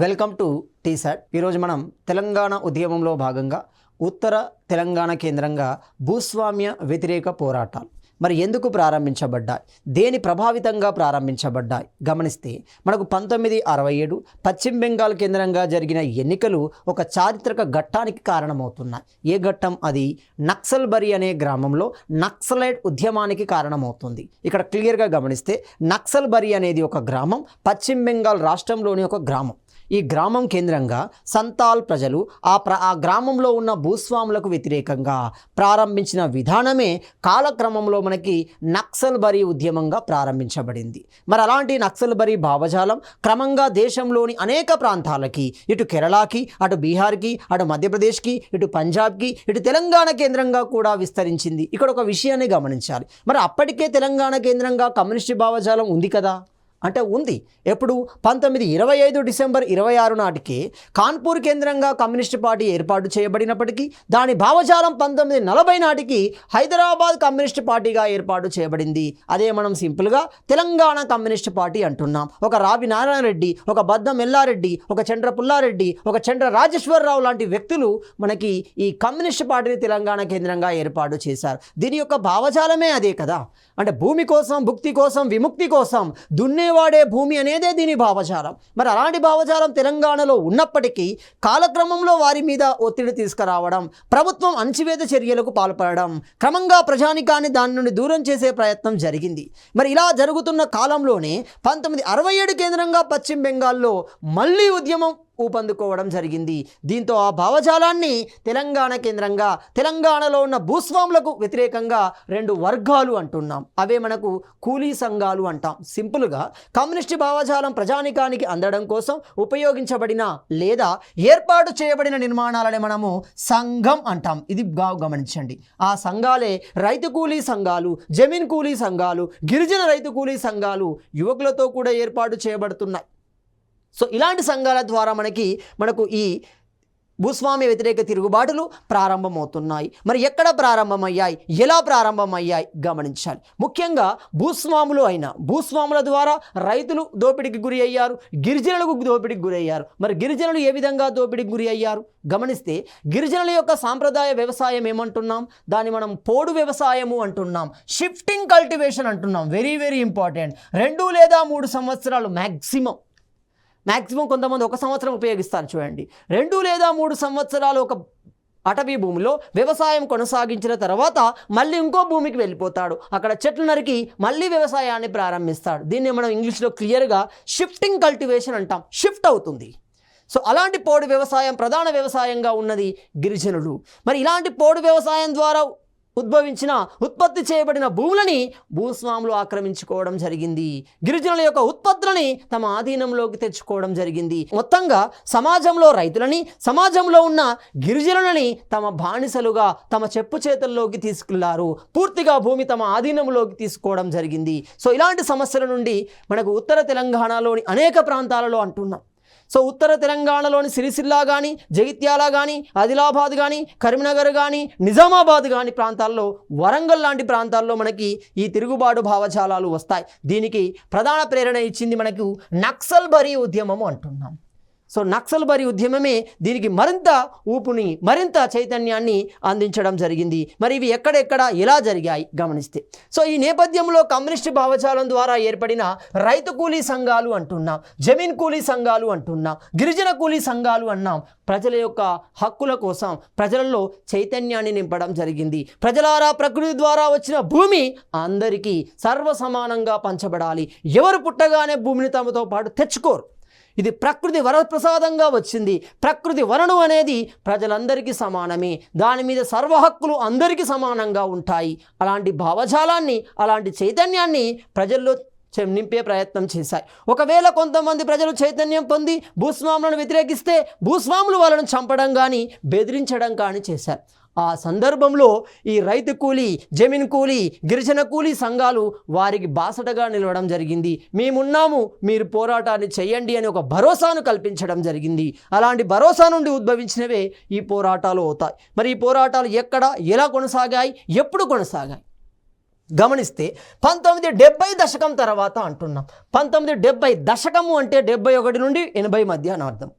Welcome to T-SAT. ఈరోజు మనం తెలంగాణ ఉద్యమంలో భాగంగా ఉత్తర తెలంగాణ కేంద్రంగా భూస్వామ్య వ్యతిరేక పోరాటాలు మరి ఎందుకు ప్రారంభించబడ్డాయి, దేని ప్రభావితంగా ప్రారంభించబడ్డాయి గమనిస్తే మనకు 1967 పశ్చిమ బెంగాల్ కేంద్రంగా జరిగిన ఎన్నికలు ఒక చారిత్రక ఘట్టానికి కారణమవుతున్నాయి. ఏ ఘట్టం అది? నక్సల్బరీ అనే గ్రామంలో నక్సలైట్ ఉద్యమానికి కారణమవుతుంది. ఇక్కడ క్లియర్గా గమనిస్తే నక్సల్బరీ అనేది ఒక గ్రామం, పశ్చిమ బెంగాల్ రాష్ట్రంలోని ఒక గ్రామం. ఈ గ్రామం కేంద్రంగా సంతాల్ ప్రజలు ఆ గ్రామంలో ఉన్న భూస్వాములకు వ్యతిరేకంగా ప్రారంభించిన విధానమే కాలక్రమంలో మనకి నక్సల్బరీ ఉద్యమంగా ప్రారంభించబడింది. మరి అలాంటి నక్సల్బరీ భావజాలం క్రమంగా దేశంలోని అనేక ప్రాంతాలకి, ఇటు కేరళకి, అటు బీహార్కి, అటు మధ్యప్రదేశ్కి, ఇటు పంజాబ్కి, ఇటు తెలంగాణ కేంద్రంగా కూడా విస్తరించింది. ఇక్కడ ఒక విషయాన్ని గమనించాలి. మరి అప్పటికే తెలంగాణ కేంద్రంగా కమ్యూనిస్టు భావజాలం ఉంది కదా అంటే ఉంది. ఎప్పుడు? 1925 డిసెంబర్ 26 నాటికి కాన్పూర్ కేంద్రంగా కమ్యూనిస్టు పార్టీ ఏర్పాటు చేయబడినప్పటికీ దాని భావజాలం 1940 నాటికి హైదరాబాద్ కమ్యూనిస్టు పార్టీగా ఏర్పాటు చేయబడింది. అదే మనం సింపుల్గా తెలంగాణ కమ్యూనిస్టు పార్టీ అంటున్నాం. ఒక రావి నారాయణ రెడ్డి, ఒక బద్దం ఎల్లారెడ్డి, ఒక చండ్ర పుల్లారెడ్డి, ఒక చండ్ర రాజేశ్వరరావు లాంటి వ్యక్తులు మనకి ఈ కమ్యూనిస్టు పార్టీని తెలంగాణ కేంద్రంగా ఏర్పాటు చేశారు. దీని యొక్క భావజాలమే అదే కదా. అంటే భూమి కోసం, భుక్తి కోసం, విముక్తి కోసం దున్నేవాడే భూమి అనేదే దీని భావజాలం. మరి అలాంటి భావజాలం తెలంగాణలో ఉన్నప్పటికీ కాలక్రమంలో వారి మీద ఒత్తిడి తీసుకురావడం, ప్రభుత్వం అణచివేత చర్యలకు పాల్పడడం, క్రమంగా ప్రజానికాన్ని దాని నుండి దూరం చేసే ప్రయత్నం జరిగింది. మరి ఇలా జరుగుతున్న కాలంలోనే 1967 కేంద్రంగా పశ్చిమ బెంగాల్లో మళ్ళీ ఉద్యమం ఊపందుకోవడం జరిగింది. దీంతో ఆ భావజాలాన్ని తెలంగాణ కేంద్రంగా తెలంగాణలో ఉన్న భూస్వాములకు వ్యతిరేకంగా రెండు వర్గాలు అంటున్నాం. అవే మనకు కూలీ సంఘాలు అంటాం. సింపుల్గా కమ్యూనిస్టు భావజాలం ప్రజానికానికి అందడం కోసం ఉపయోగించబడిన లేదా ఏర్పాటు చేయబడిన నిర్మాణాలని మనము సంఘం అంటాం. ఇది గమనించండి. ఆ సంఘాలే రైతు కూలీ సంఘాలు, జమీన్ కూలీ సంఘాలు, గిరిజన రైతు కూలీ సంఘాలు యువకులతో కూడా ఏర్పాటు చేయబడుతున్నాయి. సో ఇలాంటి సంఘాల ద్వారా మనకు ఈ భూస్వామ్య వ్యతిరేక తిరుగుబాటులు ప్రారంభమవుతున్నాయి. మరి ఎక్కడ ప్రారంభమయ్యాయి, ఎలా ప్రారంభమయ్యాయి గమనించాలి. ముఖ్యంగా భూస్వాముల ద్వారా రైతులు దోపిడీకి గురి అయ్యారు, గిరిజనులకు దోపిడీకి గురి అయ్యారు. మరి గిరిజనులు ఏ విధంగా దోపిడీకి గురి అయ్యారు గమనిస్తే, గిరిజనుల యొక్క సాంప్రదాయ వ్యవసాయం ఏమంటున్నాం, దాన్ని మనం పోడు వ్యవసాయము అంటున్నాం, షిఫ్టింగ్ కల్టివేషన్ అంటున్నాం. Very very important. 2 లేదా 3 సంవత్సరాలు మ్యాక్సిమం కొంతమంది 1 సంవత్సరం ఉపయోగిస్తారు చూడండి. 2 లేదా 3 సంవత్సరాలు ఒక అటవీ భూమిలో వ్యవసాయం కొనసాగించిన తర్వాత మళ్ళీ ఇంకో భూమికి వెళ్ళిపోతాడు. అక్కడ చెట్లు నరికి మళ్ళీ వ్యవసాయాన్ని ప్రారంభిస్తాడు. దీన్ని మనం ఇంగ్లీష్లో క్లియర్గా షిఫ్టింగ్ కల్టివేషన్ అంటాం. షిఫ్ట్ అవుతుంది. సో అలాంటి పోడు వ్యవసాయం ప్రధాన వ్యవసాయంగా ఉన్నది గిరిజనులు. మరి ఇలాంటి పోడు వ్యవసాయం ద్వారా ఉత్పత్తి చేయబడిన భూములని భూస్వాములు ఆక్రమించుకోవడం జరిగింది. గిరిజనుల యొక్క ఉత్పత్తులని తమ ఆధీనంలోకి తెచ్చుకోవడం జరిగింది. మొత్తంగా సమాజంలో రైతులని, సమాజంలో ఉన్న గిరిజనులని తమ బానిసలుగా తమ చెప్పు చేతుల్లోకి తీసుకెళ్లారు. పూర్తిగా భూమి తమ ఆధీనంలోకి తీసుకోవడం జరిగింది. సో ఇలాంటి సమస్యల నుండి మనకు ఉత్తర తెలంగాణలోని అనేక ప్రాంతాలలో అంటున్నాం. సో ఉత్తర తెలంగాణలోని సిరిసిల్ల కానీ, జగిత్యాల కానీ, ఆదిలాబాద్ కానీ, కరీంనగర్ కానీ, నిజామాబాద్ కానీ ప్రాంతాల్లో, వరంగల్ లాంటి ప్రాంతాల్లో మనకి ఈ తిరుగుబాటు భావజాలాలు వస్తాయి. దీనికి ప్రధాన ప్రేరణ ఇచ్చింది మనకు నక్సల్బరీ ఉద్యమము అంటున్నాం. సో నక్సల్బరీ ఉద్యమమే దీనికి మరింత ఊపుని, మరింత చైతన్యాన్ని అందించడం జరిగింది. మరి ఇవి ఎక్కడెక్కడ ఎలా జరిగాయి గమనిస్తే, సో ఈ నేపథ్యంలో కమ్యూనిస్టు భావజాలం ద్వారా ఏర్పడిన రైతు కూలీ సంఘాలు అంటున్నాం, జమీన్ కూలీ సంఘాలు అంటున్నాం, గిరిజన కూలీ సంఘాలు అన్నాం. ప్రజల యొక్క హక్కుల కోసం ప్రజలలో చైతన్యాన్ని నింపడం జరిగింది. ప్రజలారా, ప్రకృతి ద్వారా వచ్చిన భూమి అందరికీ సర్వసమానంగా పంచబడాలి. ఎవరు పుట్టగానే భూమిని తమతో పాటు తెచ్చుకోరు. ఇది ప్రకృతి వరప్రసాదంగా వచ్చింది. ప్రకృతి వనరు అనేది ప్రజలందరికీ సమానమే. దాని మీద సర్వ హక్కులు అందరికీ సమానంగా ఉంటాయి. అలాంటి భావజాలాన్ని, అలాంటి చైతన్యాన్ని ప్రజల్లో నింపే ప్రయత్నం చేశాయి. ఒకవేళ కొంతమంది ప్రజలు చైతన్యం పొంది భూస్వాములను వ్యతిరేకిస్తే భూస్వాములు వాళ్ళను చంపడం కానీ, బెదిరించడం కానీ చేశారు. ఆ సందర్భంలో ఈ రైతు కూలీ, జమీన్ కూలీ, గిరిజన కూలీ సంఘాలు వారికి బాసటగా నిలవడం జరిగింది. మేమున్నాము, మీరు పోరాటాన్ని చేయండి అని ఒక భరోసాను కల్పించడం జరిగింది. అలాంటి భరోసా నుండి ఉద్భవించినవే ఈ పోరాటాలు అవుతాయి. మరి ఈ పోరాటాలు ఎక్కడ, ఎలా కొనసాగాయి, ఎప్పుడు కొనసాగాయి గమనిస్తే 1970 దశకం తర్వాత అంటున్నాం. 1970 దశకము అంటే 71 నుండి 80 మధ్య అని అర్థం.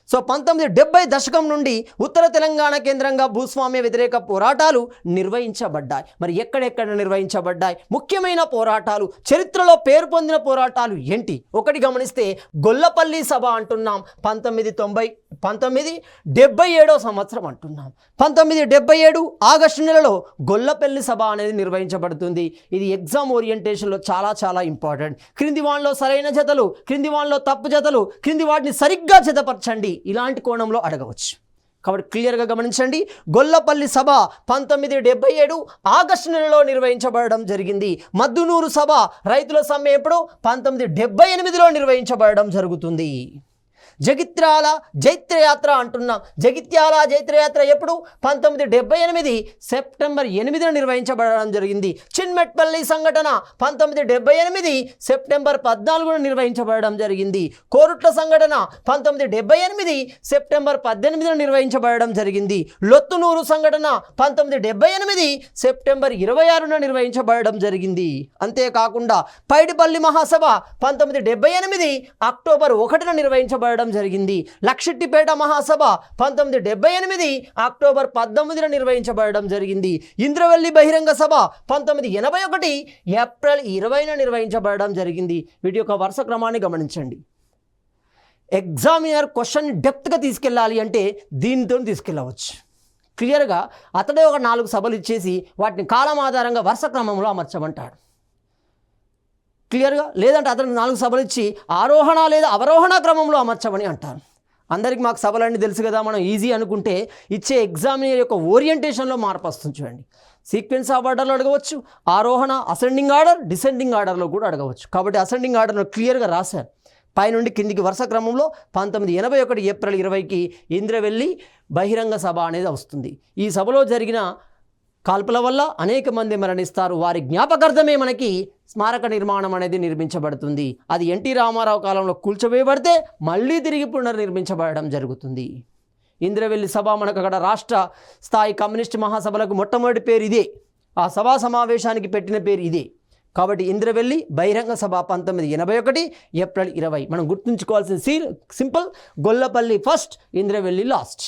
సో 1970 దశకం నుండి ఉత్తర తెలంగాణ కేంద్రంగా భూస్వామ్య వ్యతిరేక పోరాటాలు నిర్వహించబడ్డాయి. మరి ఎక్కడెక్కడ నిర్వహించబడ్డాయి? ముఖ్యమైన పోరాటాలు, చరిత్రలో పేరు పొందిన పోరాటాలు ఏంటి? ఒకటి గమనిస్తే గొల్లపల్లి సభ అంటున్నాం. 1977 సంవత్సరం అంటున్నాం. 1977 ఆగస్టు నెలలో గొల్లపల్లి సభ అనేది నిర్వహించబడుతుంది. ఇది ఎగ్జామ్ ఓరియంటేషన్లో చాలా చాలా ఇంపార్టెంట్. క్రింది వాటిలో సరైన జతలు, క్రింది వాటిలో తప్పు జతలు, క్రింది వాటిని సరిగ్గా జతపరచండి, ఇలాంటి కోణంలో అడగవచ్చు. కాబట్టి క్లియర్గా గమనించండి. గొల్లపల్లి సభ 1977 ఆగస్టు నెలలో నిర్వహించబడడం జరిగింది. మద్దునూరు సభ రైతుల సమ్మె ఎప్పుడు 1978లో నిర్వహించబడడం జరుగుతుంది. జగిత్యాల జైత్రయాత్ర అంటున్నాం. జగిత్యాల జైత్రయాత్ర ఎప్పుడు 1978 సెప్టెంబర్ 8న నిర్వహించబడడం జరిగింది. చిన్మెట్పల్లి సంఘటన 1978 సెప్టెంబర్ 14న నిర్వహించబడడం జరిగింది. కోరుట్ల సంఘటన 1978 సెప్టెంబర్ 18న నిర్వహించబడడం జరిగింది. లొత్తునూరు సంఘటన 1978 సెప్టెంబర్ 26న నిర్వహించబడడం జరిగింది. అంతేకాకుండా పైడిపల్లి మహాసభ 1978 అక్టోబర్ 1న నిర్వహించబడడం జరిగింది. లక్షెట్టిపేట మహాసభ 1978 అక్టోబర్ 19న నిర్వహించబడడం జరిగింది. ఇంద్రవెల్లి బహిరంగ సభ 1981 ఏప్రిల్ 20న నిర్వహించబడడం జరిగింది. వీటి యొక్క వరుస క్రమాన్ని గమనించండి. ఎగ్జామినర్ క్వశ్చన్ డెప్త్గా తీసుకెళ్ళాలి అంటే దీనితో తీసుకెళ్ళవచ్చు. క్లియర్గా అతడే ఒక 4 సభలు ఇచ్చేసి వాటిని కాలం ఆధారంగా వరుస క్రమంలో అమర్చమంటాడు. క్లియర్గా, లేదంటే అతను 4 సభలు ఇచ్చి ఆరోహణ లేదా అవరోహణ క్రమంలో అమర్చమని అంటారు. అందరికీ మాకు సభలన్నీ తెలుసు కదా, మనం ఈజీ అనుకుంటే ఇచ్చే ఎగ్జామినర్ యొక్క ఓరియంటేషన్లో మార్పు వస్తుంది. చూడండి, సీక్వెన్స్ ఆఫ్ ఆర్డర్లో అడగవచ్చు, ఆరోహణ అసెండింగ్ ఆర్డర్, డిసెండింగ్ ఆర్డర్లో కూడా అడగవచ్చు. కాబట్టి అసెండింగ్ ఆర్డర్లో క్లియర్గా రాశారు. పైనుండి కిందికి వరుస క్రమంలో 1981 ఏప్రిల్ 20కి ఇంద్రవెల్లి బహిరంగ సభ అనేది వస్తుంది. ఈ సభలో జరిగిన కాల్పుల వల్ల అనేక మంది మరణిస్తారు. వారి జ్ఞాపకార్థమే మనకి స్మారక నిర్మాణం అనేది నిర్మించబడుతుంది. అది ఎన్టీ రామారావు కాలంలో కూల్చివేయబడితే మళ్ళీ తిరిగి పునర్నిర్మించబడడం జరుగుతుంది. ఇంద్రవెల్లి సభ మనకు అక్కడ రాష్ట్ర స్థాయి కమ్యూనిస్ట్ మహాసభలకు మొట్టమొదటి పేరు ఇదే. ఆ సభా సమావేశానికి పెట్టిన పేరు ఇదే. కాబట్టి ఇంద్రవెల్లి బహిరంగ సభ 1981 ఏప్రిల్ 20. మనం గుర్తుంచుకోవాల్సిన simple, Gollapalli first, Indravelli last.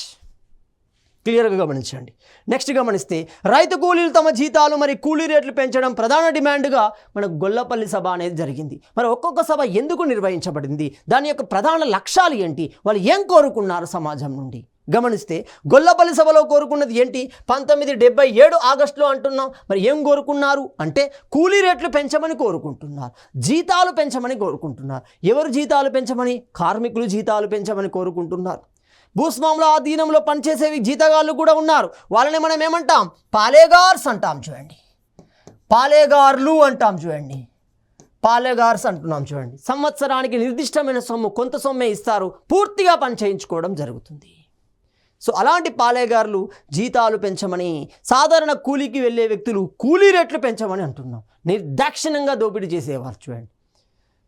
క్లియర్గా గమనించండి. నెక్స్ట్ గమనిస్తే రైతు కూలీలు తమ జీతాలు మరి కూలీ రేట్లు పెంచడం ప్రధాన డిమాండ్గా మనకు గొల్లపల్లి సభ అనేది జరిగింది. మరి ఒక్కొక్క సభ ఎందుకు నిర్వహించబడింది, దాని యొక్క ప్రధాన లక్ష్యాలు ఏంటి, వాళ్ళు ఏం కోరుకున్నారు సమాజం నుండి గమనిస్తే గొల్లపల్లి సభలో కోరుకున్నది ఏంటి? 1977 ఆగస్టులో అంటున్నాం. మరి ఏం కోరుకున్నారు అంటే కూలీ రేట్లు పెంచమని కోరుకుంటున్నారు, జీతాలు పెంచమని కోరుకుంటున్నారు. ఎవరు జీతాలు పెంచమని? కార్మికులు జీతాలు పెంచమని కోరుకుంటున్నారు. భూస్వాముల ఆధీనంలో పనిచేసేవి జీతగాళ్ళు కూడా ఉన్నారు. వాళ్ళని మనం ఏమంటాం? పాలేగార్స్ అంటాం. చూడండి, పాలేగార్లు అంటాం. చూడండి, పాలేగార్స్ అంటున్నాం. చూడండి, సంవత్సరానికి నిర్దిష్టమైన సొమ్ము, కొంత సొమ్మే ఇస్తారు, పూర్తిగా పని చేయించుకోవడం జరుగుతుంది. సో అలాంటి పాలేగారులు జీతాలు పెంచమని, సాధారణ కూలీకి వెళ్ళే వ్యక్తులు కూలీ రేట్లు పెంచమని అంటున్నాం. నిర్దాక్షిణ్యంగా దోపిడీ చేసేవారు. చూడండి,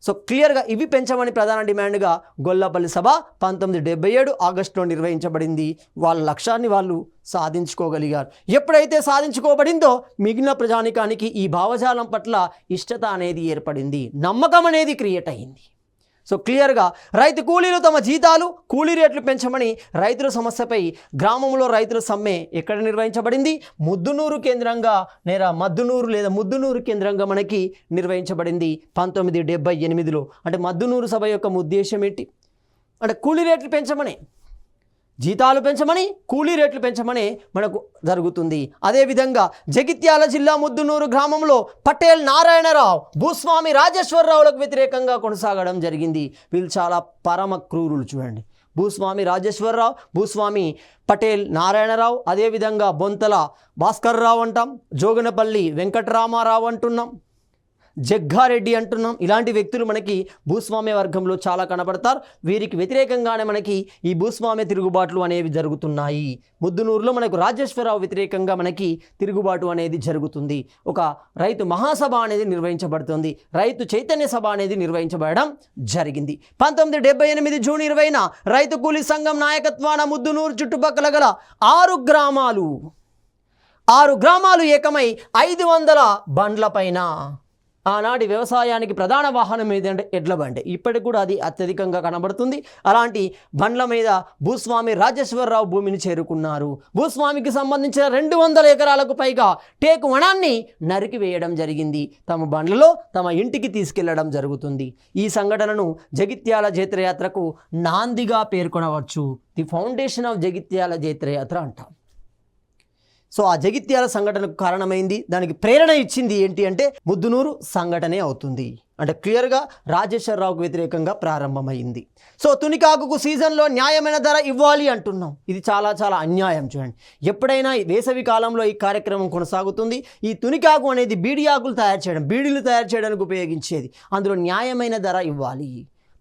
సో క్లియర్గా ఇవి పెంచమని ప్రధాన డిమాండ్గా గొల్లపల్లి సభ 1977 ఆగస్టులో నిర్వహించబడింది. వాళ్ళ లక్ష్యాన్ని వాళ్ళు సాధించుకోగలిగారు. ఎప్పుడైతే సాధించుకోబడిందో మిగిలిన ప్రజానికానికి ఈ భావజాలం పట్ల ఇష్టత అనేది ఏర్పడింది, నమ్మకం అనేది క్రియేట్ అయింది. సో క్లియర్గా రైతు కూలీలు తమ జీతాలు కూలీ రేట్లు పెంచమని రైతుల సమస్యపై గ్రామంలో రైతుల సమ్మె ఎక్కడ నిర్వహించబడింది? ముద్దునూరు కేంద్రంగా మద్దునూరు లేదా ముద్దునూరు కేంద్రంగా మనకి నిర్వహించబడింది 1978లో. అంటే మద్దునూరు సభ యొక్క ఉద్దేశం ఏంటి అంటే కూలీ రేట్లు పెంచమని, జీతాలు పెంచమని, కూలీ రేట్లు పెంచమని మనకు జరుగుతుంది. అదేవిధంగా జగిత్యాల జిల్లా ముద్దునూరు గ్రామంలో పటేల్ నారాయణరావు భూస్వామి రాజేశ్వరరావులకు వ్యతిరేకంగా కొనసాగడం జరిగింది. వీళ్ళు చాలా పరమ క్రూరులు. చూడండి, భూస్వామి రాజేశ్వరరావు, భూస్వామి పటేల్ నారాయణరావు, అదేవిధంగా బొంతల భాస్కర్రావు అంటాం, జోగనపల్లి వెంకటరామారావు అంటున్నాం, జగ్గారెడ్డి అంటున్నాం. ఇలాంటి వ్యక్తులు మనకి భూస్వామ్య వర్గంలో చాలా కనబడతారు. వీరికి వ్యతిరేకంగానే మనకి ఈ భూస్వామ్య తిరుగుబాట్లు అనేవి జరుగుతున్నాయి. ముద్దునూరులో మనకు రాజేశ్వరరావు వ్యతిరేకంగా మనకి తిరుగుబాటు అనేది జరుగుతుంది. ఒక రైతు మహాసభ అనేది నిర్వహించబడుతుంది, రైతు చైతన్య సభ అనేది నిర్వహించబడడం జరిగింది. 1978 జూన్ 20న రైతు కూలీ సంఘం నాయకత్వాన ముద్దునూరు చుట్టుపక్కల గల 6 గ్రామాలు 6 గ్రామాలు ఏకమై 500 బండ్లపైన. ఆనాటి వ్యవసాయానికి ప్రధాన వాహనం ఏదంటే ఎడ్ల బండి. ఇప్పటికి కూడా అది అత్యధికంగా కనబడుతుంది. అలాంటి బండ్ల మీద భూస్వామి రాజేశ్వరరావు భూమిని చేరుకున్నారు. భూస్వామికి సంబంధించిన 200 ఎకరాలకు పైగా టేకు వనాన్ని నరికివేయడం జరిగింది. తమ బండ్లలో తమ ఇంటికి తీసుకెళ్లడం జరుగుతుంది. ఈ సంఘటనను జగిత్యాల జైత్రయాత్రకు నాందిగా పేర్కొనవచ్చు. ది ఫౌండేషన్ ఆఫ్ జగిత్యాల జైత్రయాత్ర అంటాం. సో ఆ జగిత్యాల సంఘటనకు కారణమైంది, దానికి ప్రేరణ ఇచ్చింది ఏంటి అంటే ముద్దునూరు సంఘటనే అవుతుంది. అంటే క్లియర్గా రాజేశ్వరరావుకు వ్యతిరేకంగా ప్రారంభమైంది. సో తునికాకుకు సీజన్లో న్యాయమైన ధర ఇవ్వాలి అంటున్నాం. ఇది చాలా చాలా అన్యాయం. చూడండి, ఎప్పుడైనా వేసవి కాలంలో ఈ కార్యక్రమం కొనసాగుతుంది. ఈ తునికాకు అనేది బీడి ఆకులు తయారు చేయడం, బీడీలు తయారు చేయడానికి ఉపయోగించేది. అందులో న్యాయమైన ధర ఇవ్వాలి.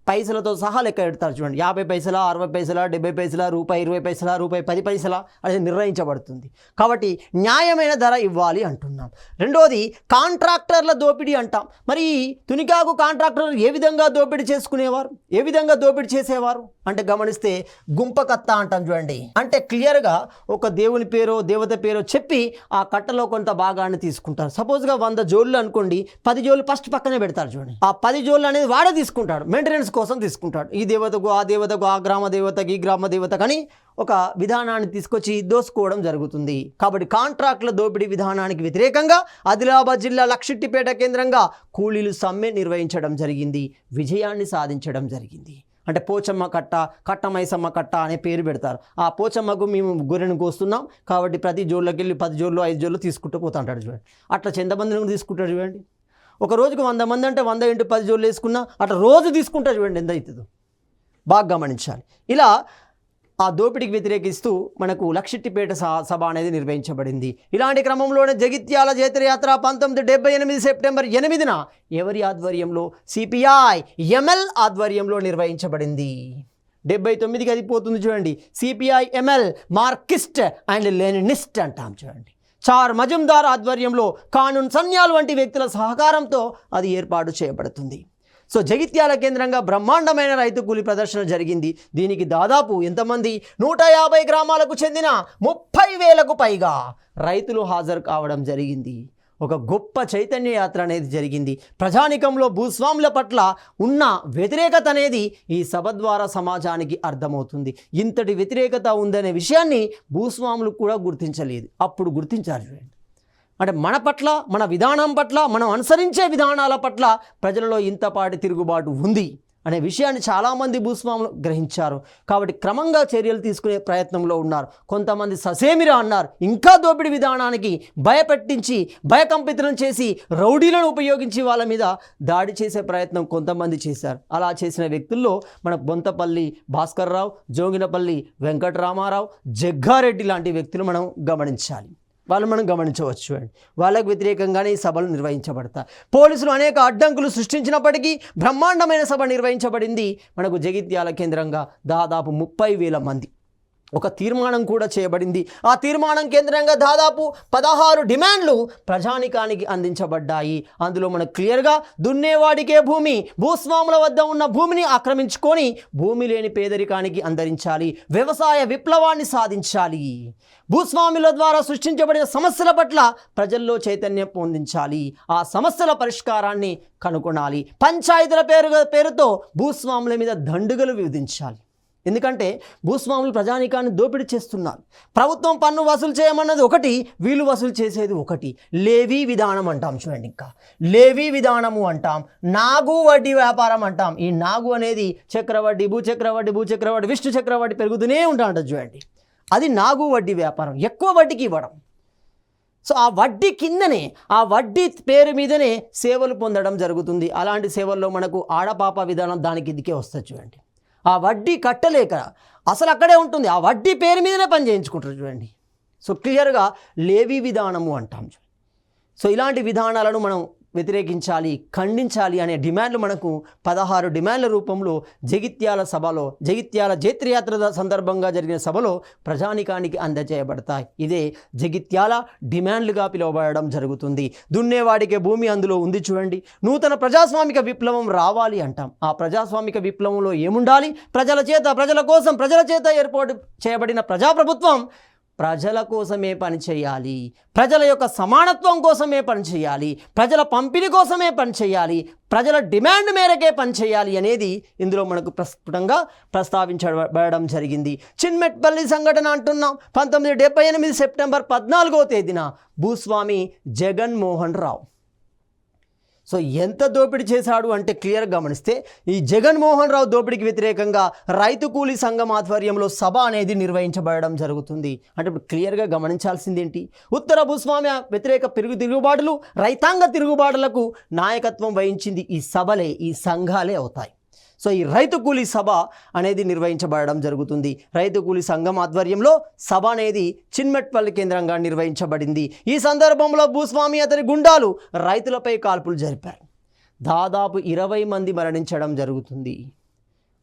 పైసలతో సహా లెక్క పెడతారు. చూడండి, 50 పైసలా, 60 పైసలా, 70 పైసలా, రూపాయి 20 పైసలా, రూపాయి 10 పైసలా అనేది నిర్ణయించబడుతుంది. కాబట్టి న్యాయమైన ధర ఇవ్వాలి అంటున్నాం. రెండోది కాంట్రాక్టర్ల దోపిడీ అంటాం. మరి తునికాకు కాంట్రాక్టర్లు ఏ విధంగా దోపిడీ చేసుకునేవారు, ఏ విధంగా దోపిడీ చేసేవారు అంటే గమనిస్తే గుంపకత్త అంటాం. చూడండి, అంటే క్లియర్గా ఒక దేవుని పేరో దేవత పేరో చెప్పి ఆ కట్టలో కొంత భాగాన్ని తీసుకుంటారు. సపోజ్గా 100 జోళ్ళు అనుకోండి, 10 జోళ్ళు ఫస్ట్ పక్కనే పెడతారు. చూడండి, ఆ 10 జోళ్ళు అనేది వాడే తీసుకుంటాడు, మెయింటెనెన్స్ కోసం తీసుకుంటాడు. ఈ దేవతకు ఆ దేవతకు, ఆ గ్రామ దేవతకి ఈ గ్రామ దేవతకు అని ఒక విధానాన్ని తీసుకొచ్చి దోసుకోవడం జరుగుతుంది. కాబట్టి కాంట్రాక్టుల దోపిడీ విధానానికి వ్యతిరేకంగా ఆదిలాబాద్ జిల్లా లక్షిట్టిపేట కేంద్రంగా కూలీలు సమ్మె నిర్వహించడం జరిగింది. విజయాన్ని సాధించడం జరిగింది. అంటే పోచమ్మ కట్ట, కట్టమైసమ్మ కట్ట అనే పేరు పెడతారు. ఆ పోచమ్మకు మేము గొర్రెను కోస్తున్నాం కాబట్టి ప్రతి జోళ్ళకి వెళ్ళి 10 జోళ్ళు 5 జోళ్ళు తీసుకుంటూ పోతా అంటాడు. చూడండి, అట్లా 100 మందిని తీసుకుంటాడు. చూడండి, ఒక రోజుకు 100 మంది అంటే 100 × 10 జోళ్ళు వేసుకున్నా అట్లా రోజు తీసుకుంటారు. చూడండి ఎంత అవుతుందో బాగా గమనించాలి. ఇలా ఆ దోపిడీకి వ్యతిరేకిస్తూ మనకు లక్షిట్టిపేట సభ అనేది నిర్వహించబడింది. ఇలాంటి క్రమంలోనే జగిత్యాల జైత్రయాత్ర 1978 సెప్టెంబర్ 8న ఎవరి ఆధ్వర్యంలో? సిపిఐ ఎంఎల్ ఆధ్వర్యంలో నిర్వహించబడింది. 79కి అది పోతుంది. చూడండి, CPI ML Marxist and Leninist అంటాం. చూడండి, చార్ మజుందార్ ఆధ్వర్యంలో కానూన్ సన్యాల్ వంటి వ్యక్తుల సహకారంతో అది ఏర్పాటు చేయబడుతుంది. సో జగిత్యాల కేంద్రంగా బ్రహ్మాండమైన రైతు కూలి ప్రదర్శన జరిగింది. దీనికి దాదాపు ఎంతమంది 150 గ్రామాలకు చెందిన 30,000కు పైగా రైతులు హాజరు కావడం జరిగింది. ఒక గొప్ప చైతన్య యాత్ర అనేది జరిగింది. ప్రజానికంలో భూస్వాముల పట్ల ఉన్న వ్యతిరేకత అనేది ఈ సభ ద్వారా సమాజానికి అర్థమవుతుంది. ఇంతటి వ్యతిరేకత ఉందనే విషయాన్ని భూస్వాములు కూడా గుర్తించలేదు, అప్పుడు గుర్తించారు. అంటే మన పట్ల, మన విధానం పట్ల, మనం అనుసరించే విధానాల పట్ల ప్రజలలో ఇంతపాటి తిరుగుబాటు ఉంది అనే విషయాన్ని చాలామంది భూస్వాములు గ్రహించారు. కాబట్టి క్రమంగా చర్యలు తీసుకునే ప్రయత్నంలో ఉన్నారు. కొంతమంది ససేమిరా అన్నారు. ఇంకా దోపిడీ విధానానికి భయపెట్టించి, భయకంపితం చేసి, రౌడీలను ఉపయోగించి వాళ్ళ మీద దాడి చేసే ప్రయత్నం కొంతమంది చేశారు. అలా చేసిన వ్యక్తుల్లో మన బొంతపల్లి భాస్కర్రావు, జోగినపల్లి వెంకటరామారావు, జగ్గారెడ్డి లాంటి వ్యక్తులు మనం గమనించాలి. మనం గమనించవచ్చు. వాళ్ళకు వ్యతిరేకంగానే ఈ సభలు నిర్వహించబడతాయి. పోలీసులు అనేక అడ్డంకులు సృష్టించినప్పటికీ బ్రహ్మాండమైన సభ నిర్వహించబడింది. మనకు జగిత్యాల కేంద్రంగా దాదాపు 30,000 మంది. ఒక తీర్మానం కూడా చేయబడింది. ఆ తీర్మానం కేంద్రంగా దాదాపు 16 డిమాండ్లు ప్రజానికానికి అందించబడ్డాయి. అందులో మనకు క్లియర్గా దున్నేవాడికే భూమి, భూస్వాముల వద్ద ఉన్న భూమిని ఆక్రమించుకొని భూమి లేని పేదరికానికి అందించాలి, వ్యవసాయ విప్లవాన్ని సాధించాలి, భూస్వాముల ద్వారా సృష్టించబడిన సమస్యల పట్ల ప్రజల్లో చైతన్యం పొందించాలి, ఆ సమస్యల పరిష్కారాన్ని కనుగొనాలి, పంచాయతీల పేరుతో భూస్వాముల మీద దండుగలు విధించాలి. ఎందుకంటే భూస్వాములు ప్రజానికాన్ని దోపిడీ చేస్తున్నారు. ప్రభుత్వం పన్ను వసూలు చేయమన్నది ఒకటి, వీళ్ళు వసూలు చేసేది ఒకటి. లేవీ విధానం అంటాం. చూడండి, ఇంకా లేవీ విధానము అంటాం, నాగు వడ్డీ వ్యాపారం అంటాం. ఈ నాగు అనేది చక్రవడ్డీ, భూచక్రవడ్డీ, విష్ణు చక్రవడ్డీ పెరుగుతూనే ఉంటాంట. చూడండి, అది నాగు వడ్డీ వ్యాపారం, ఎక్కువ వడ్డీకి ఇవ్వడం. సో ఆ వడ్డీ కిందనే, ఆ వడ్డీ పేరు మీదనే సేవలు పొందడం జరుగుతుంది. అలాంటి సేవల్లో మనకు ఆడపాప విధానం దానికి ఇదికే వస్తుంది. చూడండి, ఆ వడ్డీ కట్టలేక అసలు అక్కడే ఉంటుంది, ఆ వడ్డీ పేరు మీదనే పని చేయించుకుంటారు. చూడండి, సో క్లియర్గా లేవీ విధానము అంటాం. సో ఇలాంటి విధానాలను మనం వ్యతిరేకించాలి, ఖండించాలి అనే డిమాండ్లు మనకు 16 డిమాండ్ల రూపంలో జగిత్యాల సభలో, జగిత్యాల జైత్రయాత్ర సందర్భంగా జరిగిన సభలో ప్రజానికానికి అందజేయబడతాయి. ఇదే జగిత్యాల డిమాండ్లుగా పిలువబడడం జరుగుతుంది. దున్నేవాడికే భూమి అందులో ఉంది. చూడండి, నూతన ప్రజాస్వామిక విప్లవం రావాలి అంటాం. ఆ ప్రజాస్వామిక విప్లవంలో ఏముండాలి? ప్రజల చేత, ప్రజల కోసం, ప్రజల చేత ఏర్పాటు చేయబడిన ప్రజాప్రభుత్వం ప్రజల కోసమే పనిచేయాలి, ప్రజల యొక్క సమానత్వం కోసమే పనిచేయాలి, ప్రజల పంపిణీ కోసమే పనిచేయాలి, ప్రజల డిమాండ్ మేరకే పనిచేయాలి అనేది ఇందులో మనకు ప్రస్ఫుటంగా ప్రస్తావించబడడం జరిగింది. చిన్మెట్పల్లి సంఘటన అంటున్నాం. 1978 సెప్టెంబర్ 14వ తేదీన భూస్వామి జగన్మోహన్ రావు. సో ఎంత దోపిడీ చేశాడు అంటే క్లియర్గా గమనిస్తే ఈ జగన్మోహన్ రావు దోపిడీకి వ్యతిరేకంగా రైతు కూలీ సంఘం ఆధ్వర్యంలో సభ అనేది నిర్వహించబడడం జరుగుతుంది. అంటే ఇప్పుడు క్లియర్గా గమనించాల్సింది ఏంటి, ఉత్తర భూస్వామ్య వ్యతిరేక తిరుగుబాటులు, రైతాంగ తిరుగుబాటులకు నాయకత్వం వహించింది ఈ సభలే, ఈ సంఘాలే అవుతాయి. సో ఈ రైతు కూలీ సభ అనేది నిర్వహించబడడం జరుగుతుంది. రైతు కూలీ సంఘం ఆధ్వర్యంలో సభ అనేది చిన్మెట్పల్లి కేంద్రంగా నిర్వహించబడింది. ఈ సందర్భంలో భూస్వామి అతని గుండాలు రైతులపై కాల్పులు జరిపారు. దాదాపు 20 మంది మరణించడం జరుగుతుంది.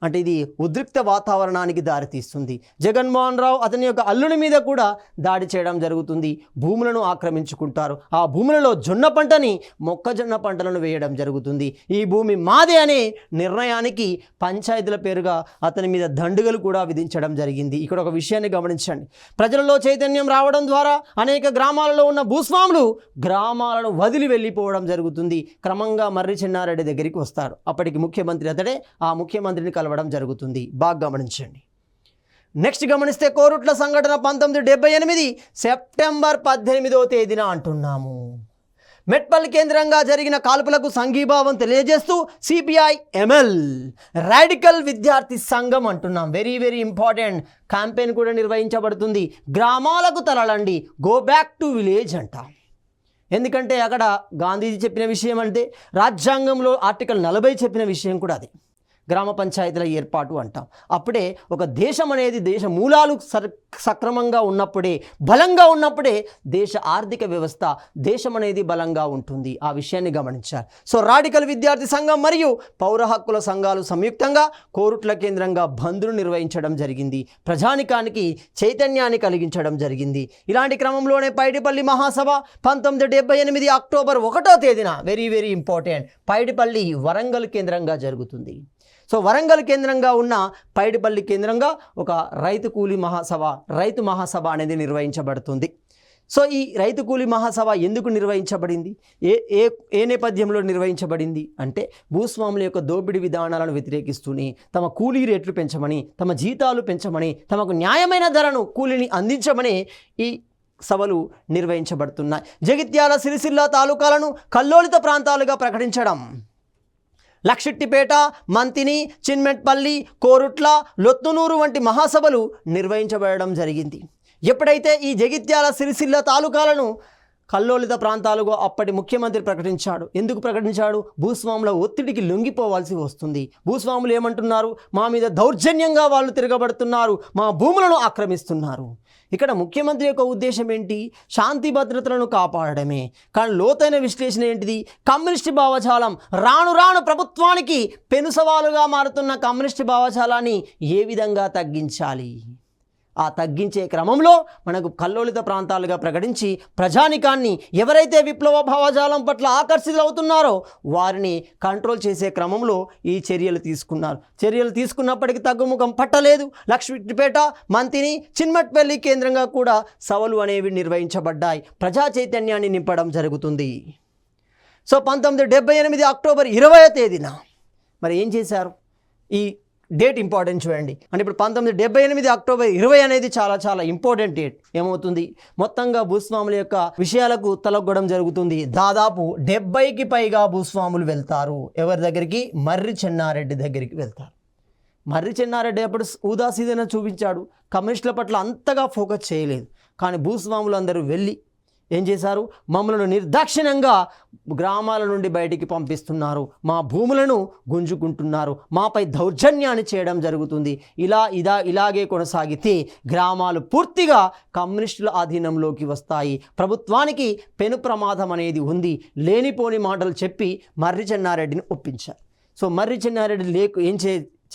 అంటే ఇది ఉద్రిక్త వాతావరణానికి దారితీస్తుంది. జగన్మోహన్ రావు అతని యొక్క అల్లుని మీద కూడా దాడి చేయడం జరుగుతుంది. భూములను ఆక్రమించుకుంటారు. ఆ భూములలో జొన్న పంటని, మొక్కజొన్న పంటలను వేయడం జరుగుతుంది. ఈ భూమి మాదే అనే నిర్ణయానికి పంచాయతీల పేరుగా అతని మీద దండుగలు కూడా విధించడం జరిగింది. ఇక్కడ ఒక విషయాన్ని గమనించండి. ప్రజలలో చైతన్యం రావడం ద్వారా అనేక గ్రామాలలో ఉన్న భూస్వాములు గ్రామాలను వదిలి వెళ్ళిపోవడం జరుగుతుంది. క్రమంగా మర్రి చెన్నారెడ్డి దగ్గరికి వస్తాడు. అప్పటికి ముఖ్యమంత్రి అతడే. ఆ ముఖ్యమంత్రిని కలవడం జరుగుతుంది. బాగా గమనించండి. నెక్స్ట్ గమనిస్తే కోరుట్ల సంఘటన 1978 సెప్టెంబర్ 18వ తేదీన అంటున్నాము. మెట్పల్లి కేంద్రంగా జరిగిన కాల్పులకు సంఘీభావం తెలియజేస్తూ సిపిఐ ఎంఎల్ రాడికల్ విద్యార్థి సంఘం అంటున్నాం. వెరీ వెరీ ఇంపార్టెంట్ క్యాంపెయిన్ కూడా నిర్వహించబడుతుంది. గ్రామాలకు తరలండి, గో బ్యాక్ టు విలేజ్ అంట. ఎందుకంటే అక్కడ గాంధీజీ చెప్పిన విషయం అంటే రాజ్యాంగంలో ఆర్టికల్ 40 చెప్పిన విషయం కూడా అది. గ్రామ పంచాయతీల ఏర్పాటు అంటాం. అప్పుడే ఒక దేశం అనేది దేశ మూలాలు సక్రమంగా ఉన్నప్పుడే, బలంగా ఉన్నప్పుడే దేశ ఆర్థిక వ్యవస్థ, దేశం అనేది బలంగా ఉంటుంది. ఆ విషయాన్ని గమనించాలి. సో రాడికల్ విద్యార్థి సంఘం మరియు పౌర హక్కుల సంఘాలు సంయుక్తంగా కోరుట్ల కేంద్రంగా బంద్ను నిర్వహించడం జరిగింది. ప్రజానికానికి చైతన్యాన్ని కలిగించడం జరిగింది. ఇలాంటి క్రమంలోనే పైడిపల్లి మహాసభ 1978 అక్టోబర్ 1వ తేదీన very very important Paidipalli Warangal కేంద్రంగా జరుగుతుంది. సో వరంగల్ కేంద్రంగా ఉన్న పైడిపల్లి కేంద్రంగా ఒక రైతు కూలీ మహాసభ అనేది నిర్వహించబడుతుంది. సో ఈ రైతు కూలీ మహాసభ ఎందుకు నిర్వహించబడింది, ఏ నేపథ్యంలో నిర్వహించబడింది అంటే భూస్వాముల యొక్క దోపిడీ విధానాలను వ్యతిరేకిస్తూనే తమ కూలీ రేట్లు పెంచమని, తమ జీతాలు పెంచమని, తమకు న్యాయమైన ధరను కూలీని అందించమని ఈ సభలు నిర్వహించబడుతున్నాయి. జగిత్యాల, సిరిసిల్ల తాలూకాలను కల్లోలిత ప్రాంతాలుగా ప్రకటించడం, లక్షిట్టిపేట, మంతిని, చిన్మెట్పల్లి, కోరుట్ల, లొత్తునూరు వంటి మహాసభలు నిర్వహించబడడం జరిగింది. ఎప్పుడైతే ఈ జగిత్యాల, సిరిసిల్ల తాలూకాలను కల్లోలిత ప్రాంతాలుగా అప్పటి ముఖ్యమంత్రి ప్రకటించాడు. ఎందుకు ప్రకటించాడు? భూస్వాముల ఒత్తిడికి లొంగిపోవాల్సి వస్తుంది. భూస్వాములు ఏమంటున్నారు? మా మీద దౌర్జన్యంగా వాళ్ళు తిరగబడుతున్నారు, మా భూములను ఆక్రమిస్తున్నారు. ఇక్కడ ముఖ్యమంత్రి యొక్క ఉద్దేశం ఏంటి? శాంతి భద్రతలను కాపాడడమే. కానీ లోతైన విశ్లేషణ ఏంటిది? కమ్యూనిస్ట్ భావజాలం రాను రాను ప్రభుత్వానికి పెనుసవాలుగా మారుతున్న కమ్యూనిస్ట్ భావజాలాన్ని ఏ విధంగా తగ్గించాలి? ఆ తగ్గించే క్రమంలో మనకు కల్లోలిత ప్రాంతాలుగా ప్రకటించి ప్రజానికాన్ని ఎవరైతే విప్లవ భావజాలం పట్ల ఆకర్షితులవుతున్నారో వారిని కంట్రోల్ చేసే క్రమంలో ఈ చర్యలు తీసుకున్నారు. చర్యలు తీసుకున్నప్పటికీ తగ్గుముఖం పట్టలేదు. లక్ష్మీపేట, మంతిని, చిన్మట్పల్లి కేంద్రంగా కూడా సభలు అనేవి నిర్వహించబడ్డాయి. ప్రజా చైతన్యాన్ని నింపడం జరుగుతుంది. సో 1978 అక్టోబర్ 20వ తేదీన మరి ఏం చేశారు? ఈ డేట్ ఇంపార్టెంట్ చూడండి. అంటే ఇప్పుడు 1978 అక్టోబర్ 20 అనేది చాలా చాలా ఇంపార్టెంట్ డేట్. ఏమవుతుంది? మొత్తంగా భూస్వాముల యొక్క విషయాలకు తలొగ్గడం జరుగుతుంది. దాదాపు 70కి పైగా భూస్వాములు వెళ్తారు. ఎవరి దగ్గరికి? మర్రి చెన్నారెడ్డి దగ్గరికి వెళ్తారు. మర్రి చెన్నారెడ్డి అప్పుడు ఉదాసీనత చూపించాడు, కమ్యూనిస్టుల పట్ల అంతగా ఫోకస్ చేయలేదు. కానీ భూస్వాములు అందరూ వెళ్ళి ఏం చేశారు? మమ్మలను నిర్దాక్షిణ్యంగా గ్రామాల నుండి బయటికి పంపిస్తున్నారు, మా భూములను గుంజుకుంటున్నారు, మాపై దౌర్జన్యాన్ని చేయడం జరుగుతుంది. ఇలాగే కొనసాగితే గ్రామాలు పూర్తిగా కమ్యూనిస్టుల ఆధీనంలోకి వస్తాయి, ప్రభుత్వానికి పెను ప్రమాదం అనేది ఉంది. లేనిపోని మాటలు చెప్పి మర్రి చెన్నారెడ్డిని ఒప్పించారు. సో మర్రి చెన్నారెడ్డి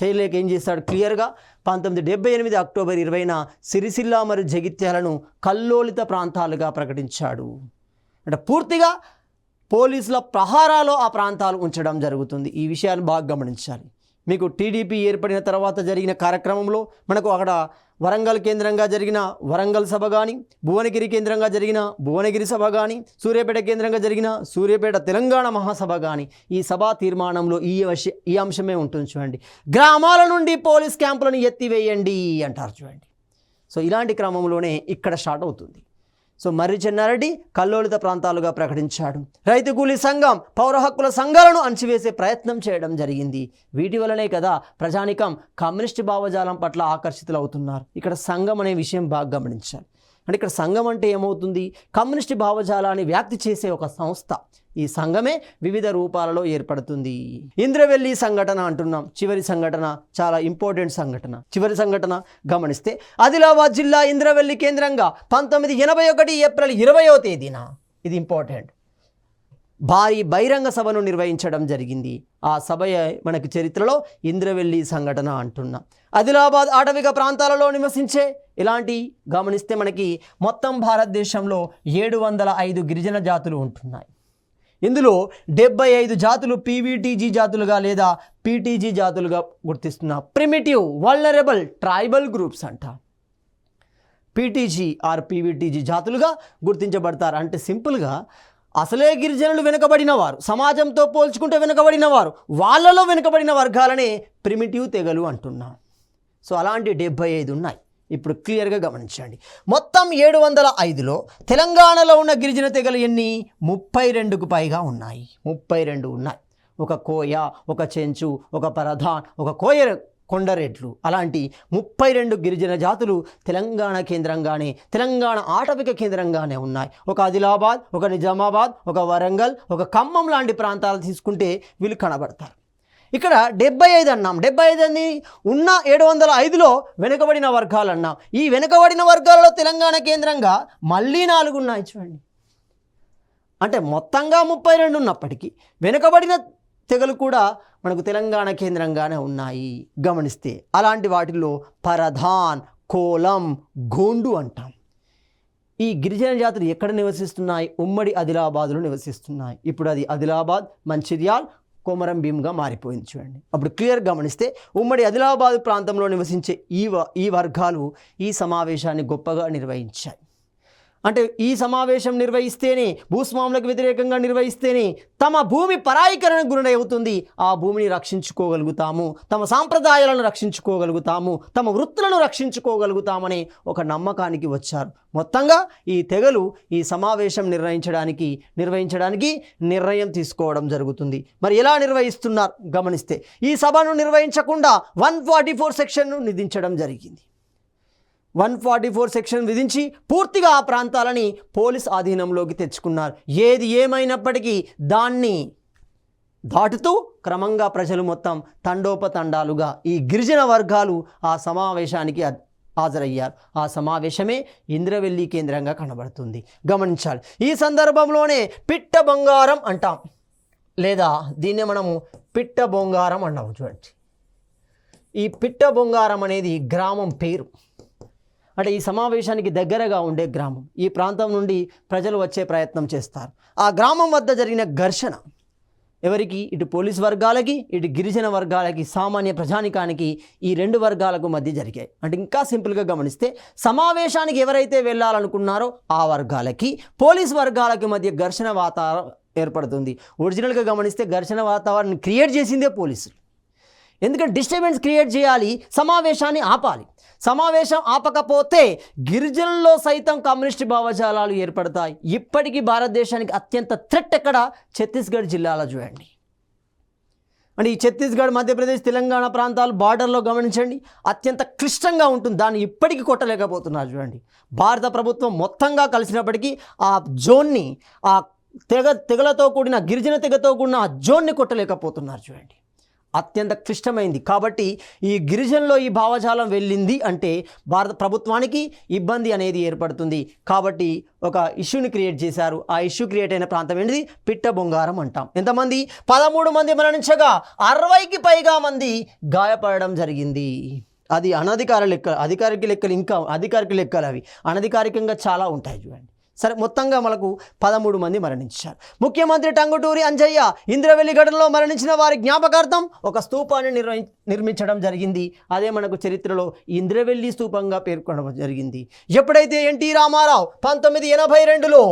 చేయలేక ఏం చేస్తాడు? క్లియర్గా 1978 అక్టోబర్ 20న సిరిసిల్ల మరియు జగిత్యాలను కల్లోలిత ప్రాంతాలుగా ప్రకటించాడు. అంటే పూర్తిగా పోలీసుల ప్రహారాలో ఆ ప్రాంతాలు ఉంచడం జరుగుతుంది. ఈ విషయాన్ని బాగా గమనించాలి. మీకు టీడీపీ ఏర్పడిన తర్వాత జరిగిన కార్యక్రమంలో మనకు అక్కడ వరంగల్ కేంద్రంగా జరిగిన వరంగల్ సభ కానీ, భువనగిరి కేంద్రంగా జరిగిన భువనగిరి సభ కానీ, సూర్యాపేట కేంద్రంగా జరిగిన సూర్యాపేట తెలంగాణ మహాసభ కానీ, ఈ సభా తీర్మానంలో ఈ అంశమే ఉంటుంది చూడండి. గ్రామాల నుండి పోలీస్ క్యాంపులను ఎత్తివేయండి అంటారు చూడండి. సో ఇలాంటి క్రమంలోనే ఇక్కడ స్టార్ట్ అవుతుంది. సో మర్రి చెన్నారెడ్డి కల్లోలిత ప్రాంతాలుగా ప్రకటించాడు. రైతు కూలీ సంఘం, పౌర హక్కుల సంఘాలను అణచివేసే ప్రయత్నం చేయడం జరిగింది. వీటి వల్లనే కదా ప్రజానికం కమ్యూనిస్ట్ భావజాలం పట్ల ఆకర్షితులవుతున్నారు. ఇక్కడ సంఘం అనే విషయం బాగా గమనించాలి. అంటే ఇక్కడ సంఘం అంటే ఏమవుతుంది? కమ్యూనిస్ట్ భావజాలాన్ని వ్యాప్తి చేసే ఒక సంస్థ. ఈ సంఘమే వివిధ రూపాలలో ఏర్పడుతుంది. ఇంద్రవెల్లి సంఘటన అంటున్నాం. చివరి సంఘటన చాలా ఇంపార్టెంట్ సంఘటన. చివరి సంఘటన గమనిస్తే ఆదిలాబాద్ జిల్లా ఇంద్రవెల్లి కేంద్రంగా 1981 ఏప్రిల్ 20వ తేదీన, ఇది ఇంపార్టెంట్, భారీ బహిరంగ సభను నిర్వహించడం జరిగింది. ఆ సభ మనకి చరిత్రలో ఇంద్రవెల్లి సంఘటన అంటున్నాం. ఆదిలాబాద్ అటవిక ప్రాంతాలలో నివసించే ఇలాంటి గమనిస్తే మనకి మొత్తం భారతదేశంలో 705 గిరిజన జాతులు ఉంటున్నాయి. ఇందులో 75 జాతులు పీవీటీజీ జాతులుగా లేదా పీటీజీ జాతులుగా గుర్తిస్తున్నారు. ప్రిమిటివ్ వల్నరబుల్ ట్రైబల్ గ్రూప్స్ అంట. పీటీజీ ఆర్ పీవీటీజీ జాతులుగా గుర్తించబడతారు. అంటే సింపుల్గా అసలే గిరిజనులు వెనుకబడిన వారు, సమాజంతో పోల్చుకుంటే వెనుకబడిన వారు, వాళ్ళలో వెనుకబడిన వర్గాలనే ప్రిమిటివ్ తెగలు అంటున్నాం. సో అలాంటి 75 ఉన్నాయి. ఇప్పుడు క్లియర్గా గమనించండి. మొత్తం 705లో తెలంగాణలో ఉన్న గిరిజన తెగలు ఎన్ని? 32కు పైగా ఉన్నాయి. 32 ఉన్నాయి. ఒక కోయ, ఒక చెంచు, ఒక పరధాన్, ఒక కోయ కొండరెడ్లు, అలాంటి 32 గిరిజన జాతులు తెలంగాణ కేంద్రంగానే, తెలంగాణ ఆటవిక కేంద్రంగానే ఉన్నాయి. ఒక ఆదిలాబాద్, ఒక నిజామాబాద్, ఒక వరంగల్, ఒక ఖమ్మం లాంటి ప్రాంతాలు తీసుకుంటే వీళ్ళు కనబడతారు. ఇక్కడ 75 అన్నాం. 75 అని ఉన్న 705లో వెనుకబడిన వర్గాలు అన్నాం. ఈ వెనుకబడిన వర్గాలలో తెలంగాణ కేంద్రంగా మళ్ళీ 4 ఉన్నాయి చూడండి. అంటే మొత్తంగా 32 ఉన్నప్పటికీ వెనుకబడిన తెగలు కూడా మనకు తెలంగాణ కేంద్రంగానే ఉన్నాయి. గమనిస్తే అలాంటి వాటిల్లో పరధాన్, కోలం, గోండు అంటాం. ఈ గిరిజన జాతులు ఎక్కడ నివసిస్తున్నాయి? ఉమ్మడి ఆదిలాబాద్లో నివసిస్తున్నాయి. ఇప్పుడు అది ఆదిలాబాద్, మంచిర్యాల్, కొమరం భీమ్గా మారిపోయింది చూడండి. అప్పుడు క్లియర్ గమనిస్తే ఉమ్మడి ఆదిలాబాద్ ప్రాంతంలో నివసించే ఈ వర్గాలు ఈ సమావేశాన్ని గొప్పగా నిర్వహించాయి. అంటే ఈ సమావేశం నిర్వహిస్తేనే, భూస్వాములకు వ్యతిరేకంగా నిర్వహిస్తేనే తమ భూమి పరాయీకరణకు గురి అవుతుంది. ఆ భూమిని రక్షించుకోగలుగుతాము, తమ సాంప్రదాయాలను రక్షించుకోగలుగుతాము, తమ వృత్తులను రక్షించుకోగలుగుతామనే ఒక నమ్మకానికి వచ్చారు. మొత్తంగా ఈ తెగలు ఈ సమావేశం నిర్వహించడానికి నిర్ణయం తీసుకోవడం జరుగుతుంది. మరి ఎలా నిర్వహిస్తున్నారు గమనిస్తే, ఈ సభను నిర్వహించకుండా 144 సెక్షన్ను విధించడం జరిగింది. 144 సెక్షన్ విధించి పూర్తిగా ఆ ప్రాంతాలని పోలీస్ ఆధీనంలోకి తెచ్చుకున్నారు. ఏది ఏమైనప్పటికీ దాన్ని దాటుతూ క్రమంగా ప్రజలు మొత్తం తండోపతండాలుగా ఈ గిరిజన వర్గాలు ఆ సమావేశానికి హాజరయ్యారు. ఆ సమావేశమే ఇంద్రవెల్లి కేంద్రంగా కనబడుతుంది. గమనించాలి. ఈ సందర్భంలోనే పిట్ట బొంగారం అంటాం, లేదా దీన్నే మనము పిట్ట బొంగారం అన్నాము చూడండి. ఈ పిట్ట బొంగారం అనేది గ్రామం పేరు. అంటే ఈ సమావేశానికి దగ్గరగా ఉండే గ్రామం. ఈ ప్రాంతం నుండి ప్రజలు వచ్చే ప్రయత్నం చేస్తారు. ఆ గ్రామం వద్ద జరిగిన ఘర్షణ ఎవరికి? ఇటు పోలీస్ వర్గాలకి, ఇటు గిరిజన వర్గాలకి, సామాన్య ప్రజానికానికి, ఈ 2 వర్గాలకు మధ్య జరిగాయి. అంటే ఇంకా సింపుల్గా గమనిస్తే సమావేశానికి ఎవరైతే వెళ్ళాలనుకున్నారో ఆ వర్గాలకి, పోలీస్ వర్గాలకి మధ్య ఘర్షణ వాతావరణం ఏర్పడుతుంది. ఒరిజినల్గా గమనిస్తే ఘర్షణ వాతావరణం క్రియేట్ చేసిందే పోలీసులు. ఎందుకంటే డిస్టర్బెన్స్ క్రియేట్ చేయాలి, సమావేశాన్ని ఆపాలి. సమావేశం ఆపకపోతే గిరిజనుల్లో సైతం కమ్యూనిస్ట్ భావజాలాలు ఏర్పడతాయి. ఇప్పటికీ భారతదేశానికి అత్యంత థ్రెట్ ఎక్కడ? ఛత్తీస్గఢ్ జిల్లాలో చూడండి. అంటే ఈ ఛత్తీస్గఢ్, మధ్యప్రదేశ్, తెలంగాణ ప్రాంతాలు బార్డర్లో గమనించండి, అత్యంత క్లిష్టంగా ఉంటుంది. దాన్ని ఇప్పటికీ కొట్టలేకపోతున్నారు చూడండి. భారత ప్రభుత్వం మొత్తంగా కలిసినప్పటికీ ఆ జోన్ని, ఆ తెగలతో కూడిన గిరిజన తెగతో కూడిన ఆ జోన్ని కొట్టలేకపోతున్నారు చూడండి. అత్యంత క్లిష్టమైంది. కాబట్టి ఈ గిరిజనలో ఈ భావజాలం వెళ్ళింది అంటే భారత ప్రభుత్వానికి ఇబ్బంది అనేది ఏర్పడుతుంది. కాబట్టి ఒక ఇష్యూని క్రియేట్ చేశారు. ఆ ఇష్యూ క్రియేట్ అయిన ప్రాంతం ఏంటిది? పిట్ట బొంగారం అంటాం. ఎంతమంది? 13 మంది మరణించగా 60కి పైగా మంది గాయపడడం జరిగింది. అది అనధికార లెక్క. అధికారిక లెక్కలు ఇంకా అధికారిక లెక్కలు అవి. అనధికారికంగా చాలా ఉంటాయి చూడండి. సరే, మొత్తంగా మనకు 13 మంది మరణించారు. ముఖ్యమంత్రి టంగుటూరి అంజయ్య ఇంద్రవెల్లి ఘటనలో మరణించిన వారి జ్ఞాపకార్థం ఒక స్తూపాన్ని నిర్మించడం జరిగింది. అదే మనకు చరిత్రలో ఇంద్రవెల్లి స్తూపంగా పేర్కొనడం జరిగింది. ఎప్పుడైతే ఎన్టీ రామారావు 1982లో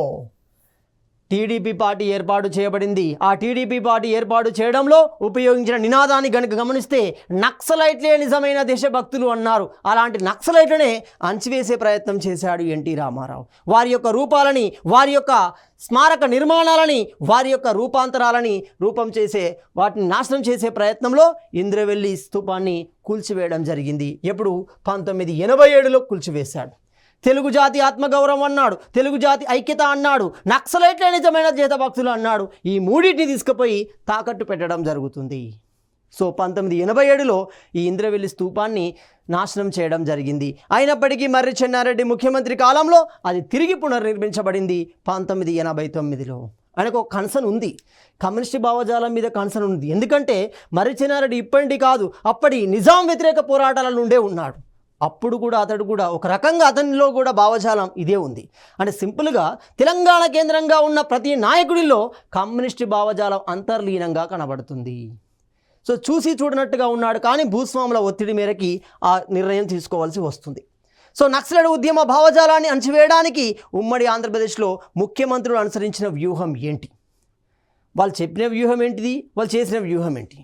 టీడీపీ పార్టీ ఏర్పాటు చేయబడింది, ఆ టీడీపీ పార్టీ ఏర్పాటు చేయడంలో ఉపయోగించిన నినాదాన్ని గనుక గమనిస్తే నక్సలైట్లే నిజమైన దేశభక్తులు అన్నారు. అలాంటి నక్సలైట్లనే అణచివేసే ప్రయత్నం చేశాడు ఎన్టీ రామారావు. వారి యొక్క రూపాలని, వారి యొక్క స్మారక నిర్మాణాలని, వారి యొక్క రూపాంతరాలని వాటిని నాశనం చేసే ప్రయత్నంలో ఇంద్రవెల్లి స్తూపాన్ని కూల్చివేయడం జరిగింది. ఎప్పుడు? 1987లో కూల్చివేశాడు. తెలుగు జాతి ఆత్మగౌరవం అన్నాడు, తెలుగు జాతి ఐక్యత అన్నాడు, నక్సలైట్లే నిజమైన దేశభక్తులు అన్నాడు. ఈ మూడింటిని తీసుకుపోయి తాకట్టు పెట్టడం జరుగుతుంది. సో 1987లో ఈ ఇంద్రవెల్లి స్తూపాన్ని నాశనం చేయడం జరిగింది. అయినప్పటికీ మర్రి చెన్నారెడ్డి ముఖ్యమంత్రి కాలంలో అది తిరిగి పునర్నిర్మించబడింది 1989లో. ఆయనకు ఒక కన్సర్న్ ఉంది, కమ్యూనిస్ట్ భావజాలం మీద కన్సర్న్ ఉంది. ఎందుకంటే మర్రి చెన్నారెడ్డి ఇప్పటి కాదు, అప్పటి నిజాం వ్యతిరేక పోరాటాల నుండే ఉన్నాడు. అప్పుడు కూడా అతడు కూడా ఒక రకంగా అతనిలో కూడా భావజాలం ఇదే ఉంది. అంటే సింపుల్గా తెలంగాణ కేంద్రంగా ఉన్న ప్రతి నాయకుడిలో కమ్యూనిస్ట్ భావజాలం అంతర్లీనంగా కనబడుతుంది. సో చూసి చూడనట్టుగా ఉన్నాడు, కానీ భూస్వాముల ఒత్తిడి మేరకి ఆ నిర్ణయం తీసుకోవాల్సి వస్తుంది. సో నక్సలైట్ ఉద్యమ భావజాలాన్ని అణచివేయడానికి ఉమ్మడి ఆంధ్రప్రదేశ్లో ముఖ్యమంత్రులు అనుసరించిన వ్యూహం ఏంటి? వాళ్ళు చెప్పిన వ్యూహం ఏంటిది? వాళ్ళు చేసిన వ్యూహం ఏంటి?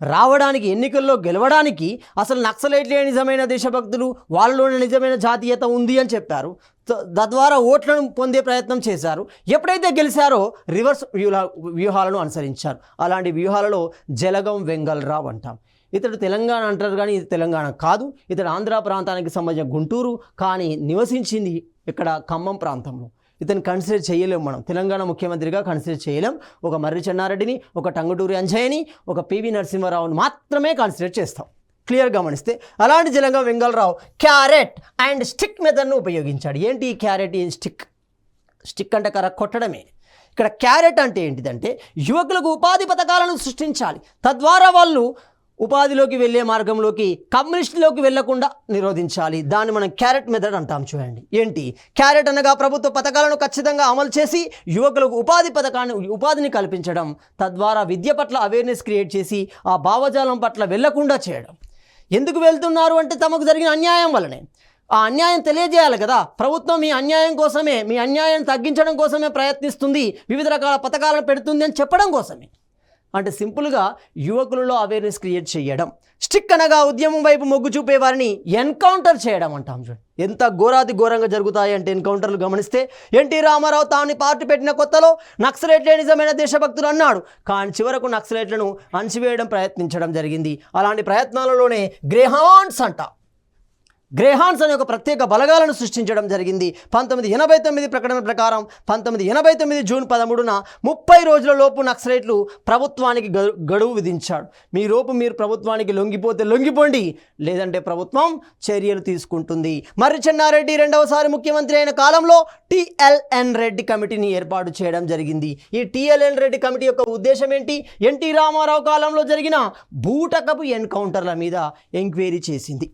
రావడానికి, ఎన్నికల్లో గెలవడానికి అసలు నక్సలైట్లే నిజమైన దేశభక్తులు, వాళ్ళలోనే నిజమైన జాతీయత ఉంది అని చెప్పారు. తద్వారా ఓట్లను పొందే ప్రయత్నం చేశారు. ఎప్పుడైతే గెలిచారో రివర్స్ వ్యూహాలను అనుసరించారు. అలాంటి వ్యూహాలలో జలగం వెంగళరావు అంటాం. ఇతడు తెలంగాణ అంటారు, కానీ ఇది తెలంగాణ కాదు. ఇతడు ఆంధ్ర ప్రాంతానికి సంబంధించిన గుంటూరు, కానీ నివసించింది ఇక్కడ ఖమ్మం ప్రాంతంలో. ఇతను కన్సిడర్ చేయలేము, మనం తెలంగాణ ముఖ్యమంత్రిగా కన్సిడర్ చేయలేం. ఒక మర్రి చెన్నారెడ్డిని, ఒక టంగుటూరి అంజయ్యని, ఒక పివి నరసింహారావుని మాత్రమే కన్సిడర్ చేస్తాం. క్లియర్ గమనిస్తే అలాంటి Jalagam Vengal Rao carrot and stick మెథడ్ను ఉపయోగించాడు. ఏంటి ఈ క్యారెట్ అండ్ స్టిక్? స్టిక్ అంటే కర్ర కొట్టడమే. ఇక్కడ క్యారెట్ అంటే ఏంటిదంటే యువకులకు ఉపాధి పథకాలను సృష్టించాలి, తద్వారా వాళ్ళు ఉపాధిలోకి వెళ్ళే మార్గంలోకి, కమ్యూనిస్టులోకి వెళ్లకుండా నిరోధించాలి. దాన్ని మనం క్యారెట్ మెథడ్ అంటాం. చూడండి, ఏంటి క్యారెట్ అనగా ప్రభుత్వ పథకాలను ఖచ్చితంగా అమలు చేసి యువకులకు ఉపాధిని కల్పించడం, తద్వారా విద్య పట్ల అవేర్నెస్ క్రియేట్ చేసి ఆ భావజాలం పట్ల వెళ్లకుండా చేయడం. ఎందుకు వెళ్తున్నారు అంటే తమకు జరిగిన అన్యాయం వల్లనే. ఆ అన్యాయం తెలియజేయాలి కదా. ప్రభుత్వం మీ అన్యాయం కోసమే, మీ అన్యాయం తగ్గించడం కోసమే ప్రయత్నిస్తుంది, వివిధ రకాల పథకాలను పెడుతుంది అని చెప్పడం కోసమే. అంటే సింపుల్గా యువకులలో అవేర్నెస్ క్రియేట్ చేయడం. స్టిక్ అనగా ఉద్యమం వైపు మొగ్గు చూపే వారిని ఎన్కౌంటర్ చేయడం అంటాం. చూడండి ఎంత ఘోరాతి ఘోరంగా జరుగుతాయి అంటే ఎన్కౌంటర్లు గమనిస్తే. ఎన్టీ రామారావు తాను పార్టీ పెట్టిన కొత్తలో నక్సలైట్లే నిజమైన దేశభక్తులు అన్నాడు, కానీ చివరకు నక్సలైట్లను అణచివేయడం ప్రయత్నించడం జరిగింది. అలాంటి ప్రయత్నాలలోనే గ్రేహాన్స్ అనే ఒక ప్రత్యేక బలగాలను సృష్టించడం జరిగింది. 1989 ప్రకటన ప్రకారం 1989 జూన్ 13న 30 రోజుల లోపు నక్సలైట్లు ప్రభుత్వానికి గడువు విధించాడు. మీరు ప్రభుత్వానికి లొంగిపోతే లొంగిపోండి, లేదంటే ప్రభుత్వం చర్యలు తీసుకుంటుంది. మర్రి చెన్నారెడ్డి రెండవసారి ముఖ్యమంత్రి అయిన కాలంలో TLN రెడ్డి కమిటీని ఏర్పాటు చేయడం జరిగింది. ఈ TLN రెడ్డి కమిటీ యొక్క ఉద్దేశం ఏంటి? ఎన్టీ రామారావు కాలంలో జరిగిన బూటకపు ఎన్కౌంటర్ల మీద ఎంక్వైరీ చేసింది.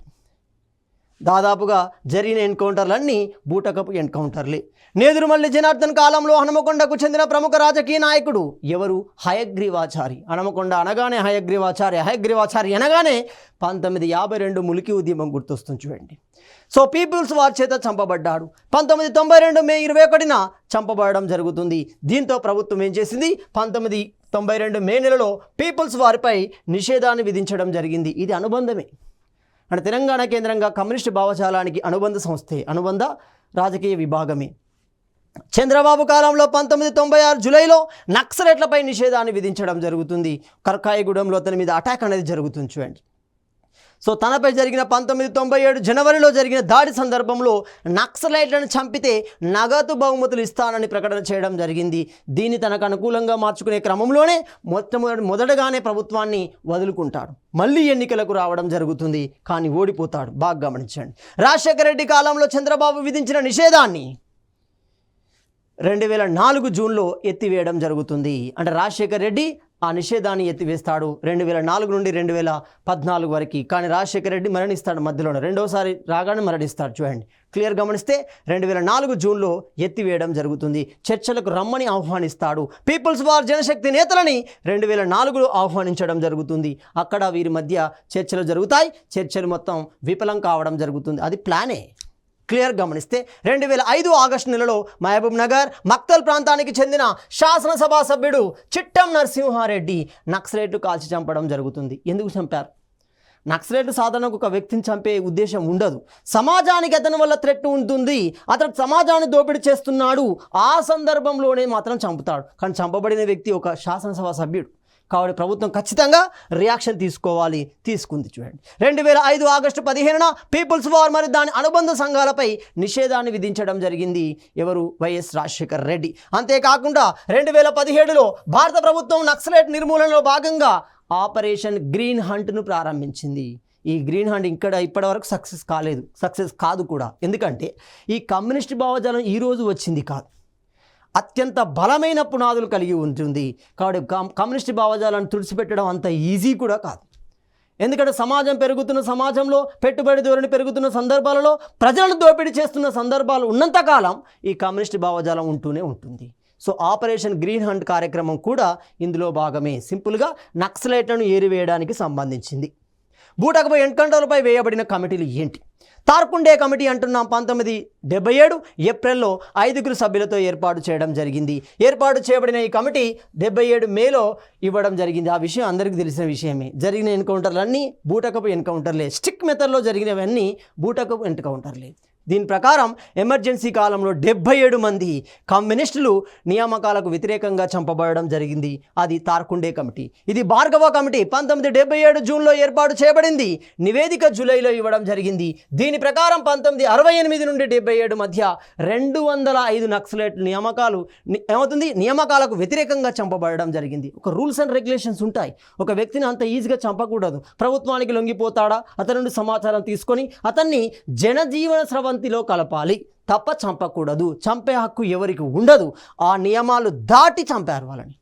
దాదాపుగా జరిగిన ఎన్కౌంటర్లన్నీ బూటకపు ఎన్కౌంటర్లే. నేదురుమల్లి జనార్దన్ కాలంలో హనుమకొండకు చెందిన ప్రముఖ రాజకీయ నాయకుడు ఎవరు? హయగ్రీవాచారి. హనుమకొండ అనగానే హయగ్రీవాచారి అనగానే 1952 ములికి ఉద్యమం గుర్తొస్తుంది. చూడండి. సో పీపుల్స్ వార్ చేత చంపబడ్డాడు. 1992 మే 21న చంపబడడం జరుగుతుంది. దీంతో ప్రభుత్వం ఏం చేసింది? 1992 మే నెలలో పీపుల్స్ వారిపై నిషేధాన్ని విధించడం జరిగింది. ఇది అనుబంధమే. అంటే తెలంగాణ కేంద్రంగా కమ్యూనిస్టు భావజాలానికి అనుబంధ రాజకీయ విభాగమే. చంద్రబాబు కాలంలో 1996 జూలైలో నక్సలైట్లపై నిషేధాన్ని విధించడం జరుగుతుంది. కర్కాయగూడెంలో అతని మీద అటాక్ అనేది జరుగుతుంది. చూడండి. సో తనపై జరిగిన 1997 జనవరిలో జరిగిన దాడి సందర్భంలో నక్సలైట్లను చంపితే నగదు బహుమతులు ఇస్తానని ప్రకటన చేయడం జరిగింది. దీన్ని తనకు అనుకూలంగా మార్చుకునే క్రమంలోనే మొదటగానే ప్రభుత్వాన్ని వదులుకుంటాడు. మళ్ళీ ఎన్నికలకు రావడం జరుగుతుంది, కానీ ఓడిపోతాడు. బాగా గమనించండి. రాజశేఖర రెడ్డి కాలంలో చంద్రబాబు విధించిన నిషేధాన్ని 2004 జూన్లో ఎత్తివేయడం జరుగుతుంది. అంటే రాజశేఖర రెడ్డి ఆ నిషేధాన్ని ఎత్తివేస్తాడు 2004 నుండి 2014 వరకు. కానీ రాజశేఖర రెడ్డి మరణిస్తాడు మధ్యలోనే, రెండోసారి రాగానే మరణిస్తాడు. చూడండి, క్లియర్ గమనిస్తే 2004 జూన్లో ఎత్తివేయడం జరుగుతుంది. చర్చలకు రమ్మని ఆహ్వానిస్తాడు. పీపుల్స్ వార్ జనశక్తి నేతలని 2004లో ఆహ్వానించడం జరుగుతుంది. అక్కడ వీరి మధ్య చర్చలు జరుగుతాయి. చర్చలు మొత్తం విఫలం కావడం జరుగుతుంది. అది ప్లానే. క్లియర్ గమనిస్తే 2005 ఆగస్టు నెలలో మహబూబ్ నగర్ మక్తల్ ప్రాంతానికి చెందిన శాసనసభ సభ్యుడు చిట్టం నరసింహారెడ్డి నక్సలైట్లు కాల్చి చంపడం జరుగుతుంది. ఎందుకు చంపారు? నక్సలైట్లు సాధారణంగా ఒక వ్యక్తిని చంపే ఉద్దేశం ఉండదు. సమాజానికి అతని వల్ల థ్రెట్ ఉంటుంది, అతను సమాజాన్ని దోపిడీ చేస్తున్నాడు, ఆ సందర్భంలోనే మాత్రం చంపుతాడు. కానీ చంపబడిన వ్యక్తి ఒక శాసనసభ సభ్యుడు కాబట్టి ప్రభుత్వం ఖచ్చితంగా రియాక్షన్ తీసుకోవాలి. తీసుకుంది. చూడండి, 2005 ఆగస్టు 15న పీపుల్స్ వార్ మరియు దాని అనుబంధ సంఘాలపై నిషేధాన్ని విధించడం జరిగింది. ఎవరు? వైఎస్ రాజశేఖర్ రెడ్డి. అంతేకాకుండా 2017లో భారత ప్రభుత్వం నక్సలైట్ నిర్మూలనలో భాగంగా ఆపరేషన్ గ్రీన్ హంట్ను ప్రారంభించింది. ఈ గ్రీన్ హంట్ ఇప్పటివరకు సక్సెస్ కాదు కూడా. ఎందుకంటే ఈ కమ్యూనిస్ట్ భావజాలం ఈరోజు వచ్చింది కాదు, అత్యంత బలమైన పునాదులు కలిగి ఉంటుంది. కాబట్టి కమ్యూనిస్ట్ భావజాలను తుడిచిపెట్టడం అంత ఈజీ కూడా కాదు. ఎందుకంటే పెరుగుతున్న సమాజంలో పెట్టుబడి ధోరణి పెరుగుతున్న సందర్భాలలో ప్రజలను దోపిడీ చేస్తున్న సందర్భాలు ఉన్నంతకాలం ఈ కమ్యూనిస్ట్ భావజాలం ఉంటూనే ఉంటుంది. సో ఆపరేషన్ గ్రీన్ హంట్ కార్యక్రమం కూడా ఇందులో భాగమే. సింపుల్గా నక్సలైట్లను ఏరివేయడానికి సంబంధించింది. బూటకపు ఎన్కౌంటర్లపై వేయబడిన కమిటీలు ఏంటి? తార్కుండే కమిటీ అంటున్నాం. 1977 ఏప్రిల్లో 5 సభ్యులతో ఏర్పాటు చేయడం జరిగింది. ఏర్పాటు చేయబడిన ఈ కమిటీ 77 మేలో ఇవ్వడం జరిగింది. ఆ విషయం అందరికీ తెలిసిన విషయమే. జరిగిన ఎన్కౌంటర్లన్నీ బూటకపు ఎన్కౌంటర్లే. స్టిక్ మెథడ్లో జరిగినవన్నీ బూటకపు ఎన్కౌంటర్లే. దీని ప్రకారం ఎమర్జెన్సీ కాలంలో 77 మంది కమ్యూనిస్టులు నియామకాలకు వ్యతిరేకంగా చంపబడడం జరిగింది. అది తార్కుండే కమిటీ. ఇది భార్గవ కమిటీ 1977 జూన్లో ఏర్పాటు చేయబడింది. నివేదిక జూలైలో ఇవ్వడం జరిగింది. దీని ప్రకారం 1968 నుండి 77 మధ్య 205 నక్సలైట్ నియామకాలకు వ్యతిరేకంగా చంపబడడం జరిగింది. ఒక రూల్స్ అండ్ రెగ్యులేషన్స్ ఉంటాయి. ఒక వ్యక్తిని అంత ఈజీగా చంపకూడదు. ప్రభుత్వానికి లొంగిపోతాడా, అతని నుండి సమాచారం తీసుకొని అతన్ని జనజీవన స్రవంతిలో కలపాలి తప్ప చంపకూడదు. చంపే హక్కు ఎవరికి ఉండదు. ఆ నియమాలు దాటి చంపారు వాళ్ళని.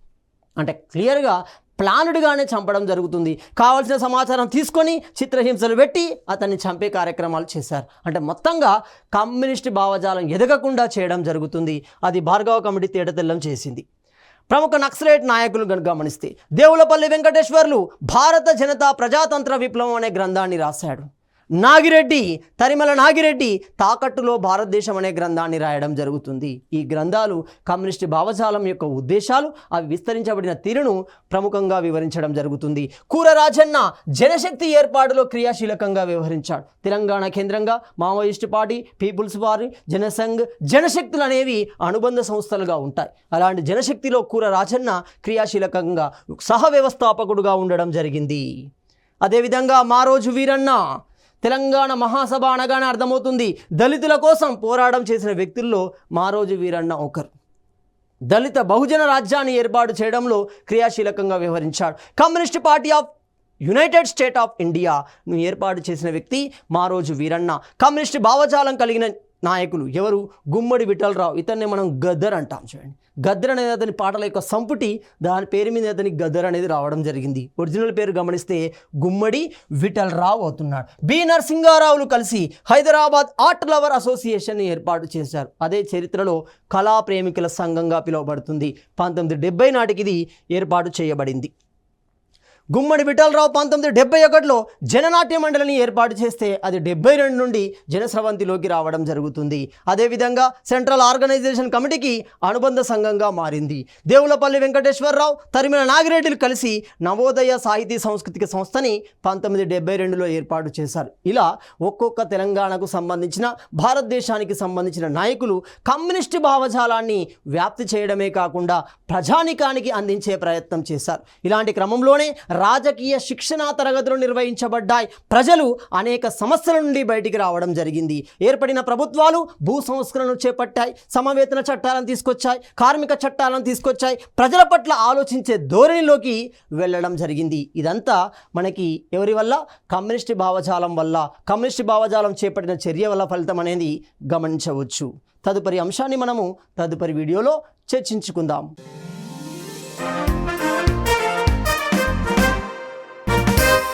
అంటే క్లియర్గా ప్లానుడ్గానే చంపడం జరుగుతుంది. కావాల్సిన సమాచారం తీసుకొని చిత్రహింసలు పెట్టి అతన్ని చంపే కార్యక్రమాలు చేశారు. అంటే మొత్తంగా కమ్యూనిస్ట్ భావజాలం ఎదగకుండా చేయడం జరుగుతుంది. అది భార్గవ కమిటీ తేటతెల్లం చేసింది. ప్రముఖ నక్సలైట్ నాయకులు గమనిస్తే దేవులపల్లి వెంకటేశ్వర్లు భారత జనతా ప్రజాతంత్ర విప్లవం అనే గ్రంథాన్ని రాశాడు. తరిమల నాగిరెడ్డి తాకట్టులో భారతదేశం అనే గ్రంథాన్ని రాయడం జరుగుతుంది. ఈ గ్రంథాలు కమ్యూనిస్ట్ భావజాలం యొక్క ఉద్దేశాలు, అవి విస్తరించబడిన తీరును ప్రముఖంగా వివరించడం జరుగుతుంది. కూర రాజన్న జనశక్తి ఏర్పాటులో క్రియాశీలకంగా వ్యవహరించాడు. తెలంగాణ కేంద్రంగా Maoist party, People's War, Jana Sangh, జనశక్తులు అనేవి అనుబంధ సంస్థలుగా ఉంటాయి. అలాంటి జనశక్తిలో కూర రాజన్న క్రియాశీలకంగా సహ వ్యవస్థాపకుడుగా ఉండడం జరిగింది. అదేవిధంగా మారోజు వీరన్న, తెలంగాణ మహాసభ అనగానే అర్థమవుతుంది దళితుల కోసం పోరాటం చేసిన వ్యక్తుల్లో మారోజు వీరన్న ఒకరు. దళిత బహుజన రాజ్యాన్ని ఏర్పాటు చేయడంలో క్రియాశీలకంగా వ్యవహరించాడు. Communist party of united state of ఇండియాను ఏర్పాటు చేసిన వ్యక్తి మారోజు వీరన్న. కమ్యూనిస్ట్ భావజాలం కలిగిన నాయకులు ఎవరు? గుమ్మడి విఠలరావు. ఇతన్ని మనం గద్దర్ అంటాం. చూడండి, గద్దర్ అనేది అతని పాటల యొక్క సంపుటి. దాని పేరు మీద అతనికి గద్దర్ అనేది రావడం జరిగింది. ఒరిజినల్ పేరు గమనిస్తే గుమ్మడి విఠలరావు అవుతున్నాడు. బి నరసింహారావులు కలిసి హైదరాబాద్ ఆర్ట్ లవర్ అసోసియేషన్ ఏర్పాటు చేశారు. అదే చరిత్రలో కళా ప్రేమికుల సంఘంగా పిలువబడుతుంది. 1970 నాటికి ఇది ఏర్పాటు చేయబడింది. గుమ్మడి విఠలరావు 1971లో జననాట్య మండలిని ఏర్పాటు చేస్తే అది 72 నుండి జనస్రవంతిలోకి రావడం జరుగుతుంది. అదేవిధంగా సెంట్రల్ ఆర్గనైజేషన్ కమిటీకి అనుబంధ సంఘంగా మారింది. దేవులపల్లి వెంకటేశ్వరరావు, తరిమల నాగిరెడ్డిలు కలిసి నవోదయ సాహితీ సాంస్కృతిక సంస్థని 1972లో ఏర్పాటు చేశారు. ఇలా ఒక్కొక్క తెలంగాణకు సంబంధించిన, భారతదేశానికి సంబంధించిన నాయకులు కమ్యూనిస్టు భావజాలాన్ని వ్యాప్తి చేయడమే కాకుండా ప్రజానికానికి అందించే ప్రయత్నం చేశారు. ఇలాంటి క్రమంలోనే రాజకీయ శిక్షణా తరగతులు నిర్వహించబడ్డాయి. ప్రజలు అనేక సమస్యల నుండి బయటికి రావడం జరిగింది. ఏర్పడిన ప్రభుత్వాలు భూ సంస్కరణను చేపట్టాయి, సమవేతన చట్టాలను తీసుకొచ్చాయి, కార్మిక చట్టాలను తీసుకొచ్చాయి, ప్రజల పట్ల ఆలోచించే ధోరణిలోకి వెళ్ళడం జరిగింది. ఇదంతా మనకి ఎవరి వల్ల? కమ్యూనిస్ట్ భావజాలం వల్ల. కమ్యూనిస్ట్ భావజాలం చేపట్టిన చర్య వల్ల ఫలితం అనేది గమనించవచ్చు. తదుపరి అంశాన్ని మనము తదుపరి వీడియోలో చర్చించుకుందాం.